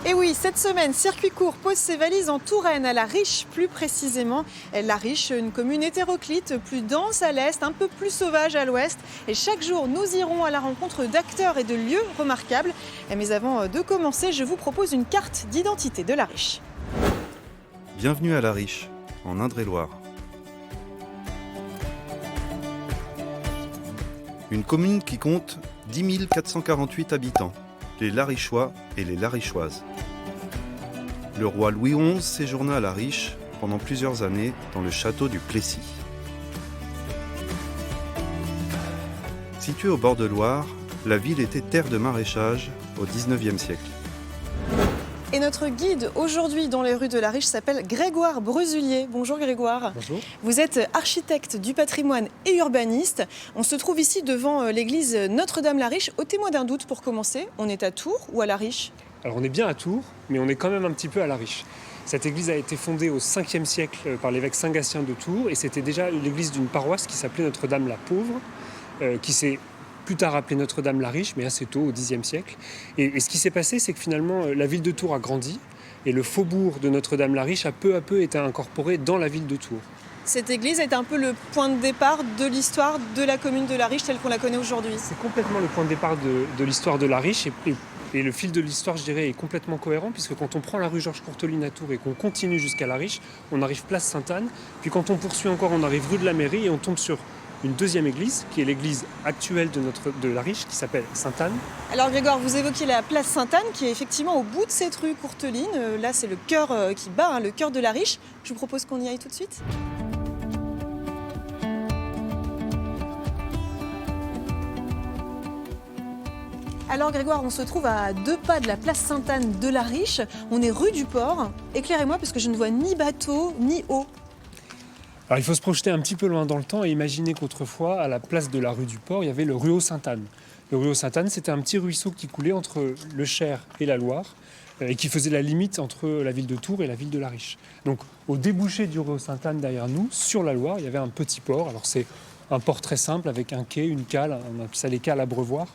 Et oui, cette semaine, Circuit Court pose ses valises en Touraine, à La Riche plus précisément. La Riche, une commune hétéroclite, plus dense à l'est, un peu plus sauvage à l'ouest. Et chaque jour, nous irons à la rencontre d'acteurs et de lieux remarquables. Mais avant de commencer, je vous propose une carte d'identité de La Riche. Bienvenue à La Riche, en Indre-et-Loire. Une commune qui compte 10 448 habitants, les Larichois et les Larichoises. Le roi Louis XI séjourna à La Riche pendant plusieurs années dans le château du Plessis. Située au bord de Loire, la ville était terre de maraîchage au XIXe siècle. Et notre guide aujourd'hui dans les rues de La Riche s'appelle Grégoire Brusulier. Bonjour Grégoire. Bonjour. Vous êtes architecte du patrimoine et urbaniste. On se trouve ici devant l'église Notre-Dame-la-Riche. Au témoin d'un doute pour commencer, on est à Tours ou à La Riche? Alors on est bien à Tours, mais on est quand même un petit peu à La Riche. Cette église a été fondée au 5e siècle par l'évêque Saint-Gatien de Tours et c'était déjà l'église d'une paroisse qui s'appelait Notre-Dame-la-Pauvre, qui s'est plus tard appelée Notre-Dame-la-Riche, mais assez tôt, au Xe siècle. Et ce qui s'est passé, c'est que finalement, la ville de Tours a grandi et le faubourg de Notre-Dame-la-Riche a peu à peu été incorporé dans la ville de Tours. Cette église est un peu le point de départ de l'histoire de la commune de La Riche telle qu'on la connaît aujourd'hui. C'est complètement le point de départ de l'histoire de La Riche et le fil de l'histoire, je dirais, est complètement cohérent puisque quand on prend la rue Georges Courteline à Tours et qu'on continue jusqu'à La Riche, on arrive place Sainte-Anne. Puis quand on poursuit encore, on arrive rue de la Mairie et on tombe sur une deuxième église, qui est l'église actuelle de La Riche, qui s'appelle Sainte-Anne. Alors Grégoire, vous évoquiez la place Sainte-Anne, qui est effectivement au bout de cette rue Courteline. Là, c'est le cœur qui bat, le cœur de La Riche. Je vous propose qu'on y aille tout de suite. Alors Grégoire, on se trouve à 2 pas de la place Sainte-Anne de La Riche. On est rue du Port. Éclairez-moi parce que je ne vois ni bateau ni eau. Alors il faut se projeter un petit peu loin dans le temps et imaginer qu'autrefois, à la place de la rue du Port, il y avait le ruau Sainte-Anne. Le ruau Sainte-Anne, c'était un petit ruisseau qui coulait entre le Cher et la Loire et qui faisait la limite entre la ville de Tours et la ville de La Riche. Donc au débouché du ruau Sainte-Anne derrière nous, sur la Loire, il y avait un petit port. Alors c'est un port très simple avec un quai, une cale, on appelle ça les cales abreuvoirs.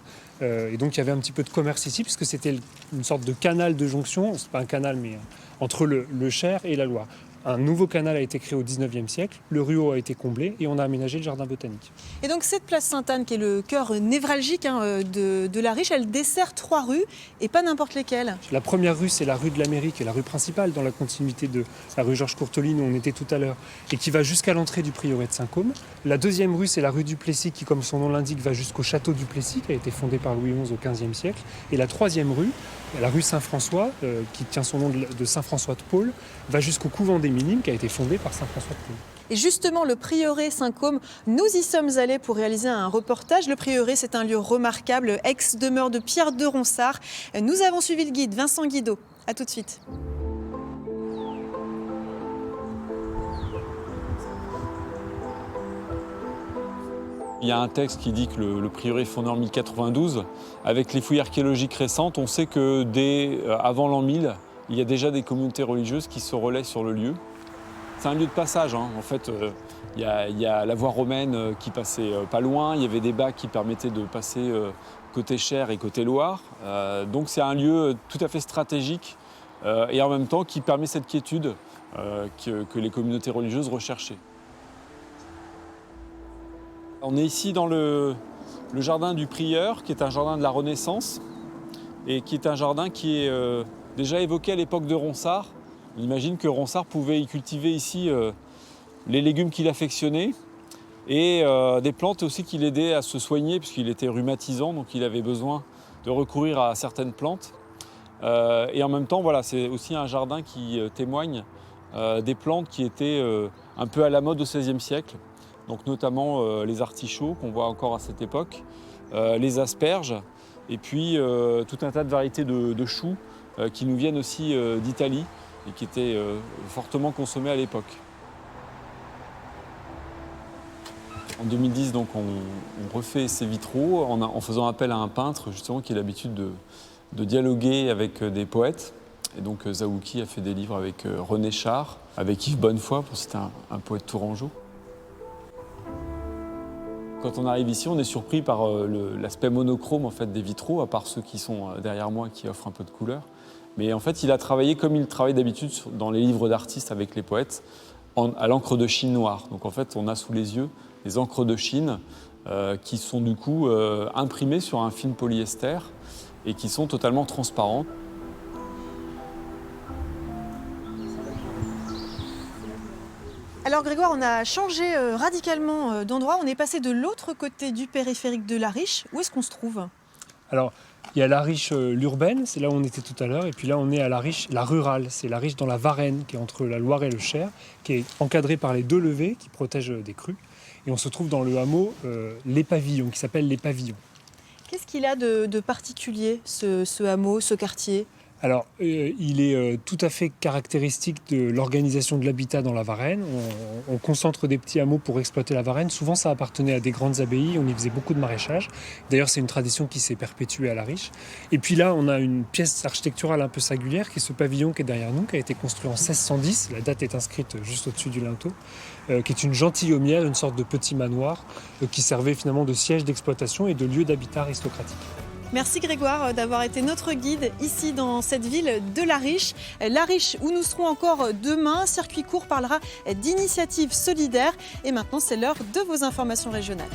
Et donc il y avait un petit peu de commerce ici puisque c'était une sorte de canal de jonction, c'est pas un canal mais entre le Cher et la Loire. Un nouveau canal a été créé au XIXe siècle, le ruau a été comblé et on a aménagé le jardin botanique. Et donc cette place Sainte-Anne, qui est le cœur névralgique de La Riche, elle dessert 3 rues et pas n'importe lesquelles. La première rue, c'est la rue de la Mairie, qui est la rue principale dans la continuité de la rue Georges Courteline où on était tout à l'heure et qui va jusqu'à l'entrée du prieuré de Saint-Côme. La deuxième rue, c'est la rue du Plessis qui, comme son nom l'indique, va jusqu'au château du Plessis qui a été fondé par Louis XI au XVe siècle. Et la troisième rue, la rue Saint-François, qui tient son nom de Saint-François de Paule, va jusqu'au couvent des Minimes qui a été fondé par Saint-François de Paule. Et justement, le prieuré Saint-Côme, nous y sommes allés pour réaliser un reportage. Le prieuré, c'est un lieu remarquable, ex-demeure de Pierre de Ronsard. Nous avons suivi le guide Vincent Guido. À tout de suite. Il y a un texte qui dit que le prieuré est fondé en 1092. Avec les fouilles archéologiques récentes, on sait que dès avant l'an 1000, il y a déjà des communautés religieuses qui se relaient sur le lieu. C'est un lieu de passage. En fait, il y a la voie romaine qui passait pas loin. Il y avait des bacs qui permettaient de passer côté Cher et côté Loire. Donc c'est un lieu tout à fait stratégique et en même temps qui permet cette quiétude que les communautés religieuses recherchaient. On est ici dans le jardin du Prieur, qui est un jardin de la Renaissance et qui est un jardin qui est déjà évoqué à l'époque de Ronsard. On imagine que Ronsard pouvait y cultiver ici les légumes qu'il affectionnait et des plantes aussi qui l'aidaient à se soigner puisqu'il était rhumatisant, donc il avait besoin de recourir à certaines plantes. Et en même temps, voilà, c'est aussi un jardin qui témoigne des plantes qui étaient un peu à la mode au XVIe siècle. Donc notamment les artichauts qu'on voit encore à cette époque, les asperges et puis tout un tas de variétés de choux qui nous viennent aussi d'Italie et qui étaient fortement consommés à l'époque. En 2010, donc, on refait ces vitraux en faisant appel à un peintre justement qui a l'habitude de dialoguer avec des poètes. Et donc Zaouki a fait des livres avec René Char, avec Yves Bonnefoy, c'était un poète tourangeau. Quand on arrive ici, on est surpris par l'aspect monochrome en fait, des vitraux, à part ceux qui sont derrière moi qui offrent un peu de couleur. Mais en fait, il a travaillé comme il travaille d'habitude dans les livres d'artistes avec les poètes, à l'encre de Chine noire. Donc en fait, on a sous les yeux des encres de Chine qui sont du coup imprimées sur un film polyester et qui sont totalement transparentes. Alors Grégoire, on a changé radicalement d'endroit. On est passé de l'autre côté du périphérique de La Riche. Où est-ce qu'on se trouve? Alors, il y a la Riche l'urbaine, c'est là où on était tout à l'heure, et puis là on est à la Riche, la rurale, c'est la Riche dans la Varenne, qui est entre la Loire et le Cher, qui est encadrée par les 2 levées qui protègent des crues. Et on se trouve dans le hameau Les Pavillons, qui s'appelle Les Pavillons. Qu'est-ce qu'il a de particulier, ce hameau, ce quartier? Alors, il est tout à fait caractéristique de l'organisation de l'habitat dans la Varenne. On concentre des petits hameaux pour exploiter la Varenne. Souvent, ça appartenait à des grandes abbayes. On y faisait beaucoup de maraîchage. D'ailleurs, c'est une tradition qui s'est perpétuée à La Riche. Et puis là, on a une pièce architecturale un peu singulière, qui est ce pavillon qui est derrière nous, qui a été construit en 1610. La date est inscrite juste au-dessus du linteau, qui est une gentilhommière, une sorte de petit manoir, qui servait finalement de siège d'exploitation et de lieu d'habitat aristocratique. Merci Grégoire d'avoir été notre guide ici dans cette ville de La Riche. La Riche où nous serons encore demain. Circuit court parlera d'initiatives solidaires. Et maintenant, c'est l'heure de vos informations régionales.